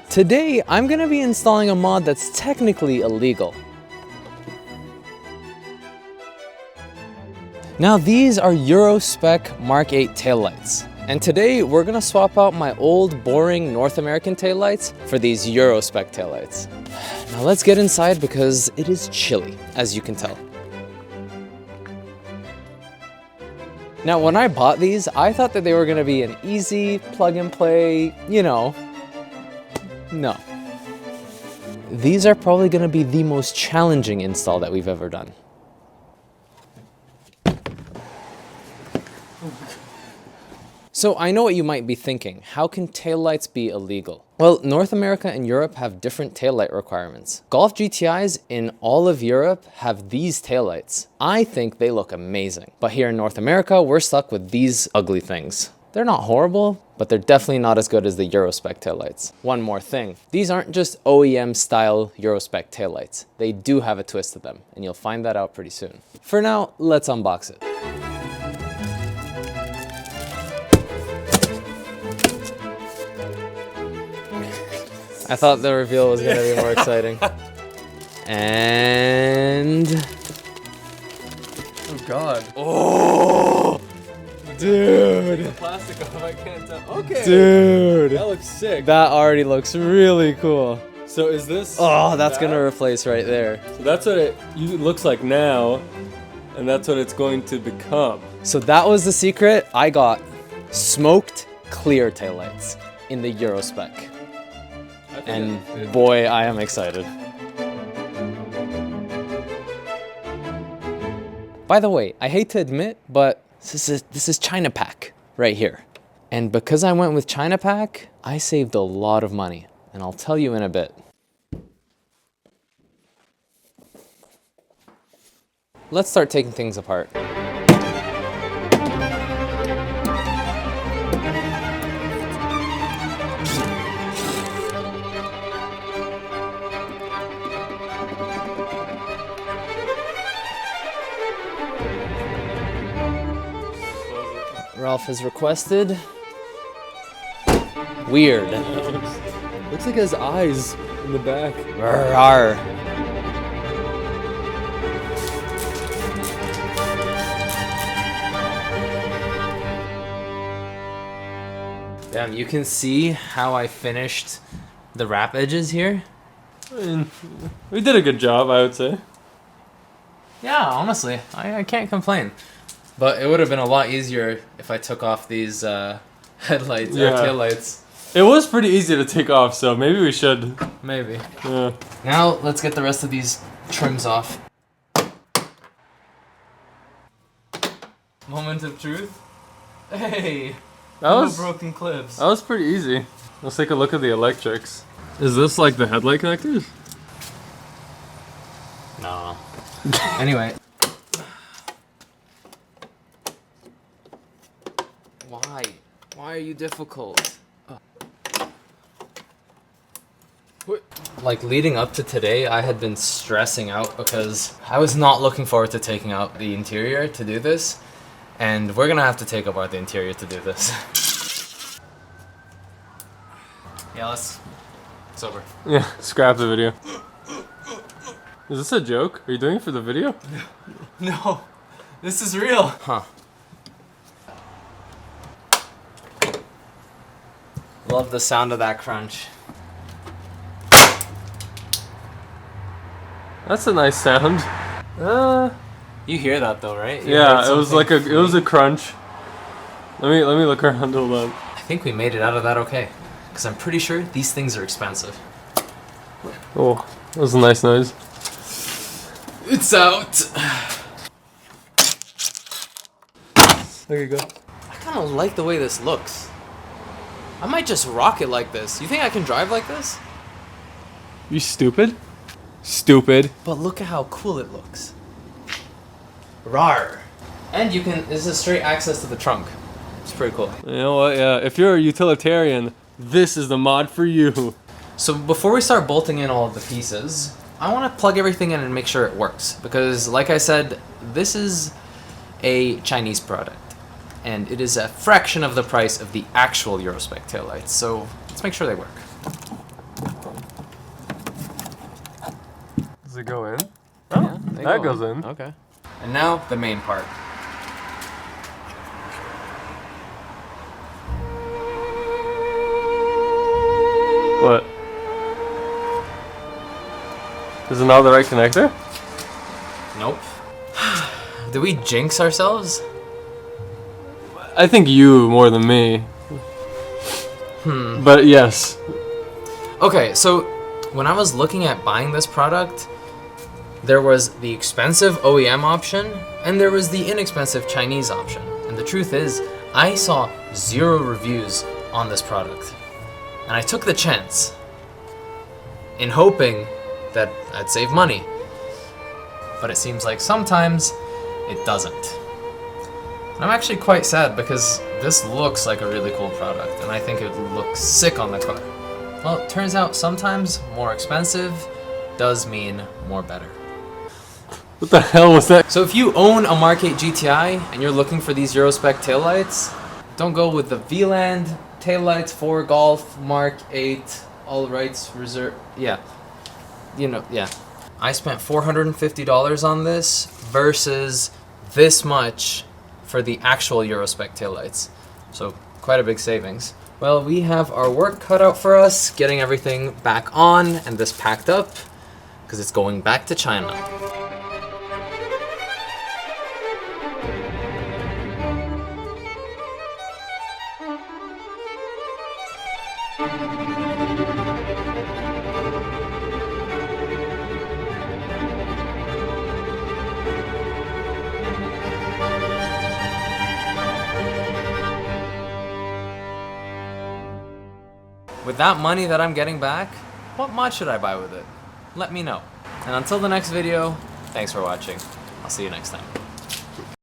Today, I'm gonna be installing a mod that's technically illegal. Now these are Euro Spec Mk8 Taillights. And today we're gonna swap out my old boring North American taillights for these Euro Spec taillights. Now let's get inside because it is chilly, as you can tell. Now when I bought these, I thought that they were gonna be an easy plug and play, you know. No. These are probably gonna be the most challenging install that we've ever done. So I know what you might be thinking. How can taillights be illegal? Well, North America and Europe have different taillight requirements. Golf GTIs in all of Europe have these taillights. I think they look amazing. But here in North America, we're stuck with these ugly things. They're not horrible, but they're definitely not as good as the Euro Spec taillights. One more thing, these aren't just OEM style Euro Spec taillights. They do have a twist to them, and you'll find that out pretty soon. For now, let's unbox it. I thought the reveal was gonna be more exciting. And... oh God. Oh! Dude! The plastic off, I can't tell. Okay! Dude! That looks sick. That already looks really cool. So is this... oh, that's gonna replace right there. So that's what it looks like now, and that's what it's going to become. So that was the secret. I got smoked clear taillights in the Euro Spec. And boy, I am excited. By the way, I hate to admit, but this is China Pack right here. And because I went with China Pack, I saved a lot of money, and I'll tell you in a bit. Let's start taking things apart. Ralph has requested. Weird. Looks like it has eyes in the back. Rawr. Damn, you can see how I finished the wrap edges here. I mean, we did a good job, I would say. Yeah, honestly, I can't complain. But it would have been a lot easier if I took off these headlights or taillights. It was pretty easy to take off, so maybe we should. Maybe. Yeah. Now let's get the rest of these trims off. Moment of truth. Hey, that was broken clips. That was pretty easy. Let's take a look at the electrics. Is this like the headlight connectors? No. Anyway. Why are you difficult? Like leading up to today, I had been stressing out because I was not looking forward to taking out the interior to do this. And we're gonna have to take apart the interior to do this. Yeah, it's over. Yeah, scrap the video. Is this a joke? Are you doing it for the video? No, this is real. Huh. Love the sound of that crunch. That's a nice sound. You hear that though, right? Yeah, it was like it was a crunch. Let me look around. Hold on. I think we made it out of that okay, because I'm pretty sure these things are expensive. Oh, that was a nice noise. It's out. There you go. I kind of like the way this looks. I might just rock it like this. You think I can drive like this? You stupid? Stupid. But look at how cool it looks. Rawr. And you can, this is straight access to the trunk. It's pretty cool. You know what, yeah, if you're a utilitarian, this is the mod for you. So before we start bolting in all of the pieces, I want to plug everything in and make sure it works. Because like I said, this is a Chinese product. And it is a fraction of the price of the actual Euro Spec taillights. So let's make sure they work. it go in? Oh, Yeah, they that go goes in. Okay. And now the main part. What? Is it not the right connector? Nope. Did we jinx ourselves? I think you more than me. But yes. Okay, so when I was looking at buying this product, there was the expensive OEM option and there was the inexpensive Chinese option. And the truth is, I saw 0 reviews on this product. And I took the chance in hoping that I'd save money. But it seems like sometimes it doesn't. And I'm actually quite sad because this looks like a really cool product and I think it would look sick on the car. Well, it turns out sometimes more expensive does mean more better. What the hell was that? So if you own a MK8 GTI and you're looking for these Euro Spec taillights, don't go with the VLAND taillights for Golf Mk8 all rights reserved. Yeah. Yeah. I spent $450 on this versus this much for the actual Euro Spec taillights. So quite a big savings. Well, we have our work cut out for us, getting everything back on and this packed up because it's going back to China. With that money that I'm getting back, what mod should I buy with it? Let me know. And until the next video, thanks for watching. I'll see you next time.